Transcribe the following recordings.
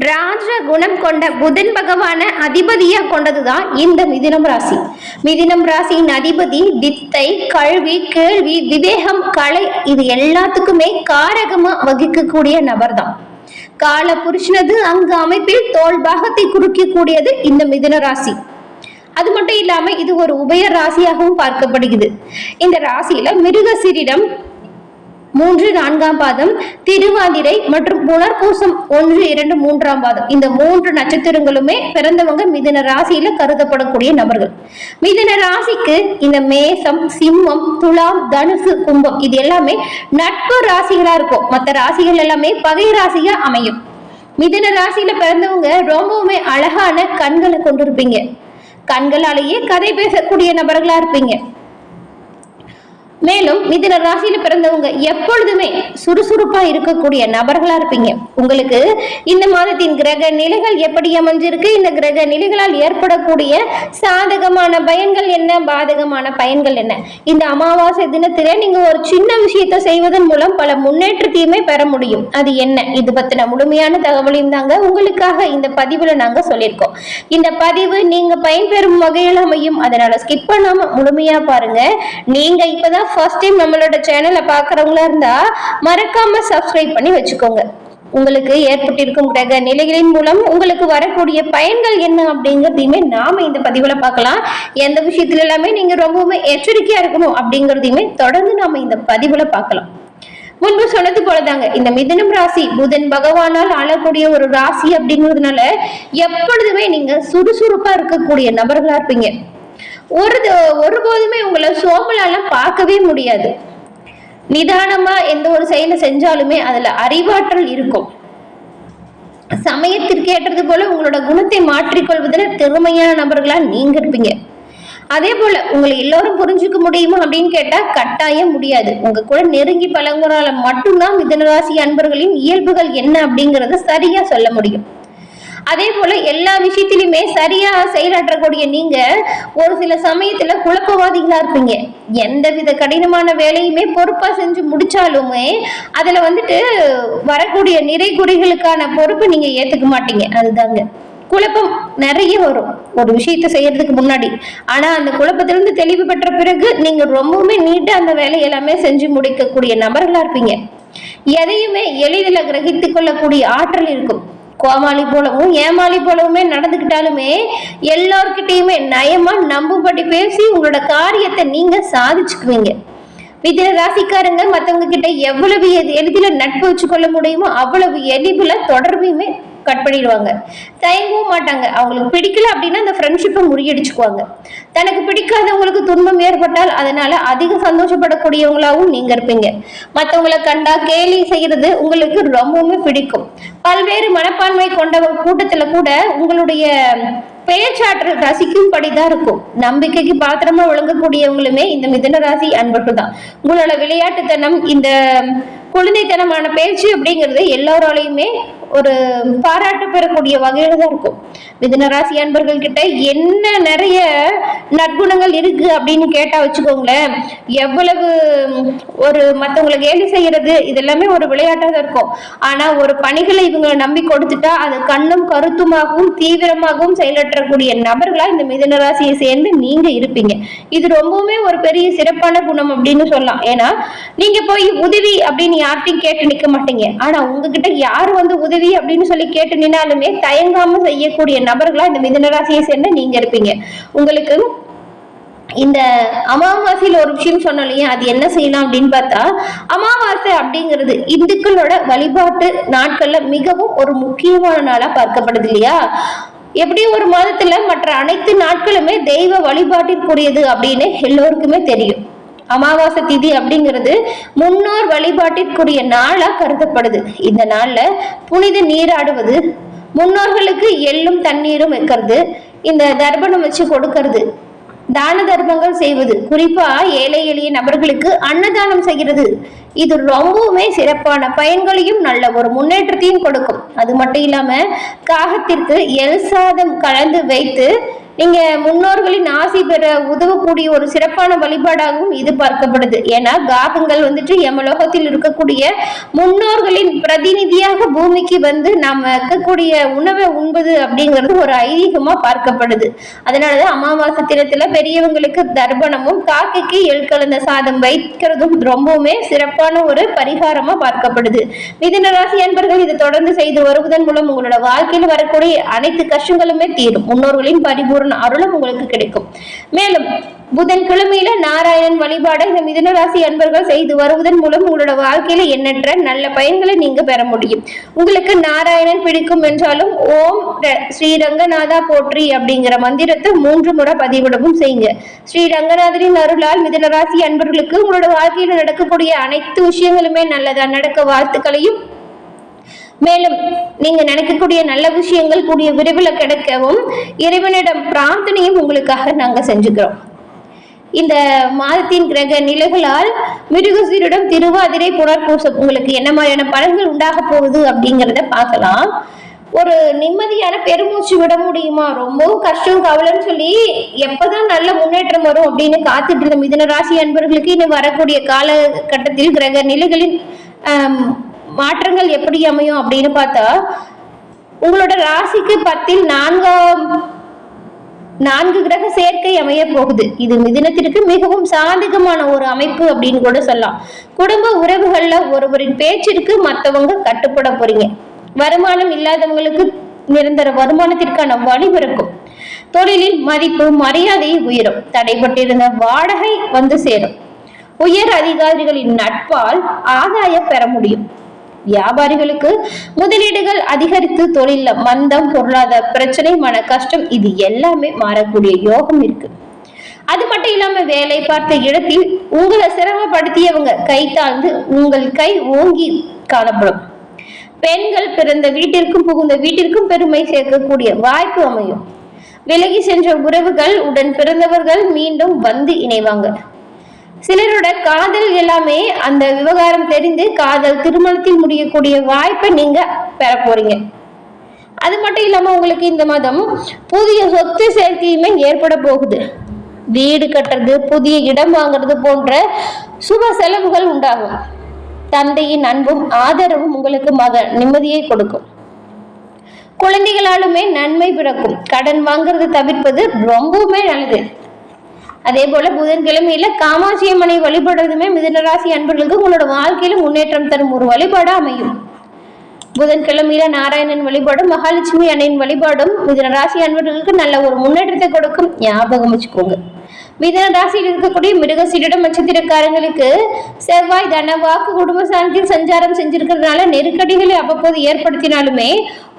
ராஜ குணம் கொண்ட புதன் பகவான அதிபதியா கொண்டதுதான் இந்த மிதுனம் ராசி. மிதுனம் ராசியின் அதிபதி வித்தை, கல்வி, கேள்வி, விவேகம், கலை இது எல்லாத்துக்குமே காரகமா வகிக்கக்கூடிய நபர் தான். கால புருஷனது அங்கு அமைப்பில் தோல் பாகத்தை குறிக்கக்கூடியது இந்த மிதுன ராசி. அது மட்டும் இல்லாம இது ஒரு உபய ராசியாகவும் பார்க்கப்படுகிறது. இந்த ராசியில மிருகசீரிடம் 3, 4ஆம் பாதம், திருவாதிரை மற்றும் புனர்பூசம் 1, 2, 3ஆம் பாதம் இந்த 3 நட்சத்திரங்களுமே பிறந்தவங்க மிதுன ராசியில கருதப்படக்கூடிய நபர்கள். மிதுன ராசிக்கு இந்த மேசம், சிம்மம், துலாம், தனுசு, கும்பம் இது எல்லாமே நட்பு ராசிகளா இருக்கும். மற்ற ராசிகள் எல்லாமே பகை ராசியா அமையும். மிதுன ராசியில பிறந்தவங்க ரொம்பவுமே அழகான கண்களை கொண்டிருப்பீங்க. கண்களாலேயே கதை பேசக்கூடிய நபர்களா இருப்பீங்க. மேலும் மிதுன ராசியில பிறந்தவங்க எப்பொழுதுமே சுறுசுறுப்பா இருக்கக்கூடிய நபர்களா இருப்பீங்க. உங்களுக்கு இந்த மாதத்தின் கிரக நிலைகள் எப்படி அமைஞ்சிருக்கு, இந்த கிரக நிலைகளால் ஏற்படக்கூடிய சாதகமான பயன்கள் என்ன, பாதகமான பயன்கள் என்ன, இந்த அமாவாசை தினத்திலே நீங்க ஒரு சின்ன விஷயத்தை செய்வதன் மூலம் பல முன்னேற்றத்தையுமே பெற முடியும். அது என்ன, இது பத்தின முழுமையான தகவலையும் தாங்க உங்களுக்காக இந்த பதிவுல நாங்க சொல்லியிருக்கோம். இந்த பதிவு நீங்க பயன்பெறும் வகையில் அமையும். அதனால ஸ்கிப் பண்ணாம முழுமையா பாருங்க. நீங்க இப்பதான் ஃபர்ஸ்ட் டைம் நம்மளோட சேனலை பார்க்குறவங்களா இருந்தா மறக்காம சப்ஸ்கிரைப் பண்ணி வச்சுக்கோங்க. உங்களுக்கு ஏற்பட்டிருக்கும் கிரக நிலைகளின் மூலம் உங்களுக்கு வரக்கூடிய பயன்கள் என்ன அப்படிங்கிறதையுமே நாம இந்த பதிவுல பார்க்கலாம். எந்த விஷயத்துல எல்லாமே நீங்க ரொம்பவுமே எச்சரிக்கையா இருக்கணும் அப்படிங்கிறதையுமே தொடர்ந்து நாம இந்த பதிவுல பார்க்கலாம். முன்பு சொன்னது போலதாங்க இந்த மிதுனம் ராசி புதன் பகவானால் ஆளக்கூடிய ஒரு ராசி அப்படிங்கிறதுனால எப்பொழுதுமே நீங்க சுறுசுறுப்பா இருக்கக்கூடிய நபர்களா இருப்பீங்க. ஒருபோதுமே உங்களை சோம்பலால பார்க்கவே முடியாது. நிதானமா எந்த ஒரு செயலை செஞ்சாலுமே அதுல அறிவாற்றல் இருக்கும். சமயத்திற்கு ஏற்றது போல உங்களோட குணத்தை மாற்றிக்கொள்வதில் திறமையான நபர்களா நீங்க இருப்பீங்க. அதே போல உங்களை எல்லோரும் புரிஞ்சுக்க முடியுமா அப்படின்னு கேட்டா கட்டாயம் முடியாது. உங்க கூட நெருங்கி பழங்குறால மட்டும்தான் மிதுனராசி அன்பர்களின் இயல்புகள் என்ன அப்படிங்கறத சரியா சொல்ல முடியும். அதே போல எல்லா விஷயத்திலுமே சரியா செயலாற்றக்கூடிய நீங்க ஒரு சில சமயத்துல குழப்பவாதிகளா இருப்பீங்க. எந்தவித கடினமான வேலையுமே பொறுப்பா செஞ்சு முடிச்சாலுமே அதுல வரக்கூடிய நிறை குறைகளுக்கான பொறுப்பு நீங்க ஏத்துக்க மாட்டீங்க. அதுதாங்க குழப்பம் நிறைய வரும் ஒரு விஷயத்த செய்யறதுக்கு முன்னாடி. ஆனா அந்த குழப்பத்திலிருந்து தெளிவு பெற்ற பிறகு நீங்க ரொம்பவுமே நீட்டா அந்த வேலை எல்லாமே செஞ்சு முடிக்கக்கூடிய நபர்களா இருப்பீங்க. எதையுமே எளிதில் கிரகித்துக் கொள்ளக்கூடிய ஆற்றல் இருக்கும். கோமாளி போலவும் ஏமாளி போலவுமே நடந்துக்கிட்டாலுமே எல்லார்கிட்டையுமே நயமா நம்பும்படி பேசி உங்களோட காரியத்தை நீங்க சாதிச்சுக்குவீங்க. மிதுன ராசிக்காரங்க மற்றவங்க கிட்ட எவ்வளவு எளிதில நட்பு வச்சு கொள்ள முடியுமோ அவ்வளவு எளிதுல தொடர்பையுமே கட் பண்ணிடுவாங்க. தயங்கவும் மாட்டாங்க. அவங்களுக்கு பிடிக்கல அப்படின்னா அந்த ஃப்ரெண்ட்ஷிப்பை முறியடிச்சுக்குவாங்க. தனக்கு பிடிக்காதவங்களுக்கு துன்பம் ஏற்பட்டால் அதனால அதிக சந்தோஷப்படக்கூடியவங்களாவும் நீங்க இருப்பீங்க. மற்றவங்களை கண்டா கேலி செய்யறது உங்களுக்கு ரொம்பவுமே பிடிக்கும். பல்வேறு மனப்பான்மை கொண்டவங்க கூட்டத்துல கூட உங்களுடைய பேச்சாற்றல் ரசிக்கும்படிதான் இருக்கும். நம்பிக்கைக்கு பாத்திரமா விளங்கக்கூடியவங்களுமே இந்த மிதுன ராசி அன்பர்கள் தான். உங்களோட விளையாட்டுத்தனம், இந்த குழந்தைத்தனமான பேச்சு அப்படிங்கிறது எல்லாராலையுமே ஒரு பாராட்டு பெறக்கூடிய வகையில தான் இருக்கும். மிதுன ராசி அன்பர்கள் கிட்ட என்ன நிறைய நற்குணங்கள் இருக்கு அப்படின்னு கேட்டா வச்சுக்கோங்களேன், எவ்வளவு ஒரு மற்றவங்களை கேலி செய்யறது இதெல்லாமே ஒரு விளையாட்டா தான் இருக்கும். ஆனா ஒரு பணிகளை இவங்களை நம்பி கொடுத்துட்டா அது கண்ணும் கருத்துமாகவும் தீவிரமாகவும் செயலாற்றக்கூடிய நபர்களா இந்த மிதுன ராசியை சேர்ந்து நீங்க இருப்பீங்க. இது ரொம்பவுமே ஒரு பெரிய சிறப்பான குணம் அப்படின்னு சொல்லலாம். ஏன்னா நீங்க போய் உதவி அப்படின்னு யார்ட்டையும் கேட்டு நிக்க மாட்டீங்க. ஆனா உங்ககிட்ட யாரு உதவி அப்படின்னு சொல்லி கேட்டு நின்னாலுமே தயங்காம செய்யக்கூடிய நபர்களா இந்த மிதுன ராசியை சேர்ந்து நீங்க இருப்பீங்க. உங்களுக்கு இந்த அமாவாசையில ஒரு விஷயம் சொன்னோம் இல்லையா, அது என்ன செய்யலாம் அப்படின்னு பார்த்தா, அமாவாசை அப்படிங்கிறது இந்துக்களோட வழிபாட்டு நாட்கள்ல மிகவும் ஒரு முக்கியமான நாளா பார்க்கப்படுது இல்லையா. எப்படி ஒரு மாதத்துல மற்ற அனைத்து நாட்களுமே தெய்வ வழிபாட்டிற்குரியது அப்படின்னு எல்லோருக்குமே தெரியும். அமாவாசை திதி அப்படிங்கிறது முன்னோர் வழிபாட்டிற்குரிய நாளா கருதப்படுது. இந்த நாள்ல புனித நீராடுவது, முன்னோர்களுக்கு எள்ளும் தண்ணீரும் வைக்கிறது, இந்த தர்ப்பணம் வச்சு கொடுக்கறது, தான தர்மங்கள் செய்வது, குறிப்பா ஏழை எளிய நபர்களுக்கு அன்னதானம் செய்கிறது, இது ரொம்பவுமே சிறப்பான பயன்களையும் நல்ல ஒரு முன்னேற்றத்தையும் கொடுக்கும். அது மட்டும் இல்லாம காகத்திற்கு எல் சாதம் கலந்து வைத்து நீங்க முன்னோர்களின் ஆசி பெற உதவக்கூடிய ஒரு சிறப்பான வழிபாடாகவும் இது பார்க்கப்படுது. ஏன்னா காகங்கள் யமலோகத்தில் இருக்கக்கூடிய முன்னோர்களின் பிரதிநிதியாக பூமிக்கு வந்து நாம இருக்கக்கூடிய உணவை உண்பது அப்படிங்கிறது ஒரு ஐதீகமா பார்க்கப்படுது. அதனாலதான் அமாவாசை தினத்துல பெரியவங்களுக்கு தர்ப்பணமும் காக்கைக்கு எள் கலந்த சாதம் வைக்கிறதும் ரொம்பவுமே சிறப்பான ஒரு பரிகாரமா பார்க்கப்படுது. மிதுன ராசி அன்பர்கள் இதை தொடர்ந்து செய்து வருவதன் மூலம் உங்களோட வாழ்க்கையில் வரக்கூடிய அனைத்து கஷ்டங்களுமே தீரும். முன்னோர்களின் பரிபூர்ண அருளும் உங்களுக்கு கிடைக்கும். மேலும் புதன்கிழமையில நாராயணன் வழிபாட இந்த மிதுன ராசி அன்பர்கள் செய்து வருவதன் மூலம் உங்களோட வாழ்க்கையில எண்ணற்ற நல்ல பயன்களை நீங்க பெற முடியும். உங்களுக்கு நாராயணன் பிடிக்கும் என்றாலும் ஓம் ஸ்ரீ ரங்கநாதா போற்றி அப்படிங்கிற மந்திரத்தை 3 முறை பதிவிடவும் செய்யுங்க. ஸ்ரீ ரங்கநாதரின் அருளால் மிதுன ராசி அன்பர்களுக்கு உங்களோட வாழ்க்கையில நடக்கக்கூடிய அனைத்து விஷயங்களுமே நல்லதா நடக்க வாழ்த்துக்களையும், மேலும் நீங்க நினைக்கக்கூடிய நல்ல விஷயங்கள் கூடிய விரைவில் கிடைக்கவும் இறைவனிடம் பிரார்த்தனையும் உங்களுக்காக நாங்க செஞ்சுக்கிறோம். இந்த மாதத்தின் கிரக நிலைகளால் மிருகசீரிடம் திருவாதிரை புனர்பூசம் உங்களுக்கு என்ன மாதிரியான பலன்கள் உண்டாக போகுது அப்படிங்கிறத பார்க்கலாம். ஒரு நிம்மதியான பெருமூச்சு விட முடியுமா, ரொம்பவும் கஷ்டம் கவலைன்னு சொல்லி எப்பதான் நல்ல முன்னேற்றம் வரும் அப்படின்னு காத்துட்டு இருந்த மிதுன ராசி அன்பர்களுக்கு இன்னும் வரக்கூடிய காலகட்டத்தில் கிரக நிலைகளின் மாற்றங்கள் எப்படி அமையும் அப்படின்னு பார்த்தா, உங்களோட ராசிக்கு 10ல் 4 கிரக சேர்க்கை அமைய போகுது. இது மிதுனத்திற்கு மிகவும் சாதகமான ஒரு அமைப்பு அப்படின்னு கூட சொல்லலாம். குடும்ப உறவுகள்ல ஒருவரின் பேச்சிற்கு மற்றவங்க கட்டுப்பட போறீங்க. வருமானம் இல்லாதவங்களுக்கு நிரந்தர வருமானத்திற்கான வழி பிறக்கும். தொழிலில் மதிப்பு மரியாதை உயரும். தடைபட்டிருந்த வாடகை வந்து சேரும். உயர் அதிகாரிகளின் நட்பால் ஆதாயம் பெற முடியும். வியாபாரிகளுக்கு முதலீடுகள் அதிகரித்து தொழில மந்தம், பொருளாதார பிரச்சனை, மன கஷ்டம் இது எல்லாமே மாறக்கூடிய யோகம் இருக்கு. அது மட்டும் இல்லாம வேலை பார்த்த இடத்தில் உங்களை சிரமப்படுத்தியவங்க கை தாழ்ந்து உங்கள் கை ஓங்கி காணப்படும். பெண்கள் பிறந்த வீட்டிற்கும் புகுந்த வீட்டிற்கும் பெருமை சேர்க்கக்கூடிய வாய்ப்பு அமையும். விலகி சென்ற உறவுகள் உடன் பிறந்தவர்கள் மீண்டும் வந்து இணைவாங்க. சிலரோட காதல் எல்லாமே அந்த விவகாரம் தெரிந்து காதல் திருமணத்தில் முடியக்கூடிய வாய்ப்பை நீங்க பெற போறீங்க. அது மட்டும் இல்லாம உங்களுக்கு இந்த மாதம் புதிய சொத்து சேர்க்கையுமே ஏற்பட போகுது. வீடு கட்டுறது, புதிய இடம் வாங்குறது போன்ற சுப செலவுகள் உண்டாகும். தந்தையின் அன்பும் ஆதரவும் உங்களுக்கு நிம்மதியை கொடுக்கும். குழந்தைகளாலுமே நன்மை பிறக்கும். கடன் வாங்குறது தவிர்ப்பது ரொம்பவுமே நல்லது. அதே போல புதன்கிழமையில காமாட்சி அம்மனை வழிபடுறதுமே மிதுனராசி அன்பர்களுக்கு உங்களோட வாழ்க்கையில முன்னேற்றம் தரும் ஒரு வழிபாடா அமையும். புதன்கிழமையில நாராயணன் வழிபாடும் மகாலட்சுமி அன்னையின் வழிபாடும் மிதுனராசி அன்பர்களுக்கு நல்ல ஒரு முன்னேற்றத்தை கொடுக்கும். ஞாபகம் வச்சுக்கோங்க. மிதுன ராசியில் இருக்கக்கூடிய மிருகசீரிடம் நட்சத்திரக்காரங்களுக்கு செவ்வாய் தனவாக்கு குடும்ப சாந்தியில் சஞ்சாரம் செஞ்சிருக்கிறதுனால நெருக்கடிகளை அவ்வப்போது ஏற்படுத்தினாலுமே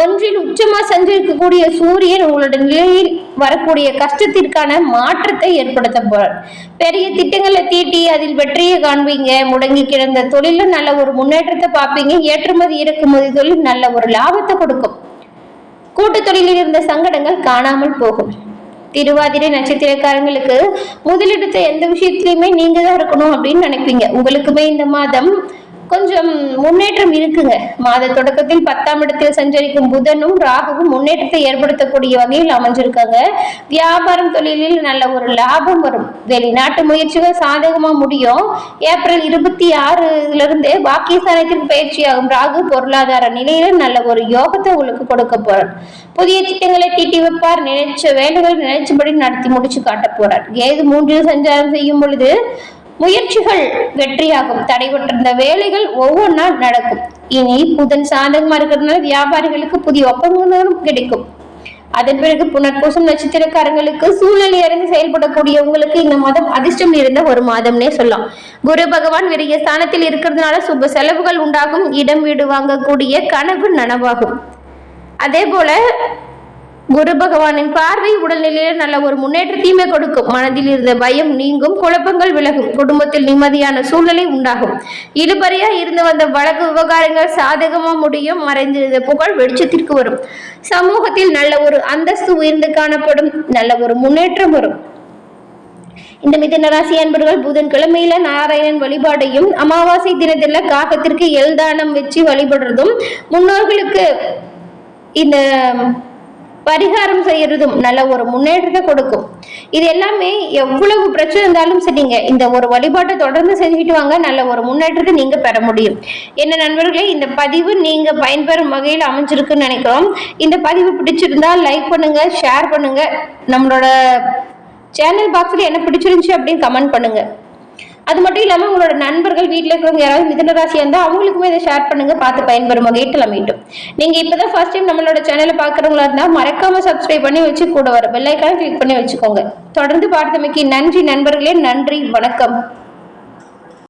ஒன்றில் உச்சமா சஞ்சரிக்கக்கூடிய சூரியன் உங்களோட நிலையில் வரக்கூடிய கஷ்டத்திற்கான மாற்றத்தை ஏற்படுத்த போறார். பெரிய திட்டங்களை தீட்டி அதில் வெற்றியை காண்பீங்க. முடங்கி கிடந்த தொழில நல்ல ஒரு முன்னேற்றத்தை பார்ப்பீங்க. ஏற்றுமதி இறக்குமதி தொழில் நல்ல ஒரு லாபத்தை கொடுக்கும். கூட்டு தொழிலில் இருந்த சங்கடங்கள் காணாமல் போகும். திருவாதிரை நட்சத்திரக்காரங்களுக்கு முதலிடத்தை எந்த விஷயத்திலயுமே நீங்க தான் இருக்கணும் அப்படின்னு நினைப்பீங்க. உங்களுக்குமே இந்த மாதம் கொஞ்சம் முன்னேற்றம் இருக்குங்க. மாத தொடக்கத்தில் 10ஆம் இடத்தில் சஞ்சரிக்கும் புதனும் ராகுவும் முன்னேற்றத்தை ஏற்படுத்தக்கூடிய வகையில் அமைஞ்சிருக்காங்க. வியாபாரம் தொழிலில் நல்ல ஒரு லாபம் வரும். வெளிநாட்டு முயற்சிகள் சாதகமா முடியும். ஏப்ரல் 26 இருந்தே பாக்கியஸ்தானத்திற்கு பயிற்சியாகும் ராகு பொருளாதார நிலையில நல்ல ஒரு யோகத்தை உங்களுக்கு கொடுக்க போறார். புதிய திட்டங்களை தீட்டி வைப்பார். நினைச்ச வேலைகள் நினைச்சபடி நடத்தி முடிச்சு காட்ட போறார். கேது 3இல் சஞ்சாரம் செய்யும் பொழுது முயற்சிகள் வெற்றியாகும். தடைபட்டிருந்த வேலைகள் ஒவ்வொன்றா நடக்கும். இனி புதன் சாதகமா இருக்கிறதுனால வியாபாரிகளுக்கு புதிய ஒப்பந்தங்களும் கிடைக்கும். அதன் பிறகு புனர்பூசம் நட்சத்திரக்காரங்களுக்கு சூழ்நிலை அறிந்து செயல்படக்கூடிய உங்களுக்கு இந்த மாதம் அதிர்ஷ்டம் இருந்த ஒரு மாதம்னே சொல்லலாம். குரு பகவான் விரிய ஸ்தானத்தில் இருக்கிறதுனால சுப செலவுகள் உண்டாகும். இடம் வீடு வாங்கக்கூடிய கனவு நனவாகும். அதே போல குரு பகவானின் பார்வை உடல்நிலையில நல்ல ஒரு முன்னேற்றத்தையுமே கொடுக்கும். மனதில் இருந்த பயம் நீங்கும். குழப்பங்கள் விலகும். குடும்பத்தில் நிம்மதியான சூழ்நிலை உண்டாகும். இழுபறியா இருந்து வந்த வழக்கு விவகாரங்கள் சாதகமா முடியும். மறைந்திருந்த புகழ் வெளிச்சத்திற்கு வரும். சமூகத்தில் நல்ல ஒரு அந்தஸ்து உயர்ந்து காணப்படும். நல்ல ஒரு முன்னேற்றம் வரும். இந்த மிதுன ராசி அன்பர்கள் புதன்கிழமையில நாராயணன் வழிபாடையும் அமாவாசை தினத்துல காகத்திற்கு எல்தானம் வச்சு வழிபடுறதும் முன்னோர்களுக்கு இந்த பரிகாரம் செய்யறதும் நல்ல ஒரு முன்னேற்றத்தை கொடுக்கும். இது எல்லாமே எவ்வளவு பிரச்சனை இருந்தாலும் சரிங்க, இந்த ஒரு வழிபாட்டை தொடர்ந்து செஞ்சுட்டு வாங்க, நல்ல ஒரு முன்னேற்றத்தை நீங்க பெற முடியும். என்ன நண்பர்களே, இந்த பதிவு நீங்க பயன்பெறும் வகையில் அமைஞ்சிருக்குன்னு நினைக்கிறோம். இந்த பதிவு பிடிச்சிருந்தா லைக் பண்ணுங்க, ஷேர் பண்ணுங்க, நம்மளோட சேனல் பாக்ஸ்ல என்ன பிடிச்சிருந்துச்சு அப்படின்னு கமெண்ட் பண்ணுங்க. அது மட்டும் இல்லாம உங்களோட நண்பர்கள், வீட்டில் இருக்கிறவங்க யாராவது மிதுன ராசியா இருந்தா அவங்களுக்குமே இதை ஷேர் பண்ணுங்க, பார்த்து பயன்பெறும் வகையில் அமையட்டும். நீங்க இப்பதான் ஃபர்ஸ்ட் டைம் நம்மளோட சேனலை பாக்குறவங்களா இருந்தா மறக்காம சப்ஸ்கிரைப் பண்ணி வச்சு கூட வர பெல் ஐக்கானை கிளிக் பண்ணி வச்சுக்கோங்க. தொடர்ந்து பார்த்தமைக்கு நன்றி நண்பர்களே. நன்றி, வணக்கம்.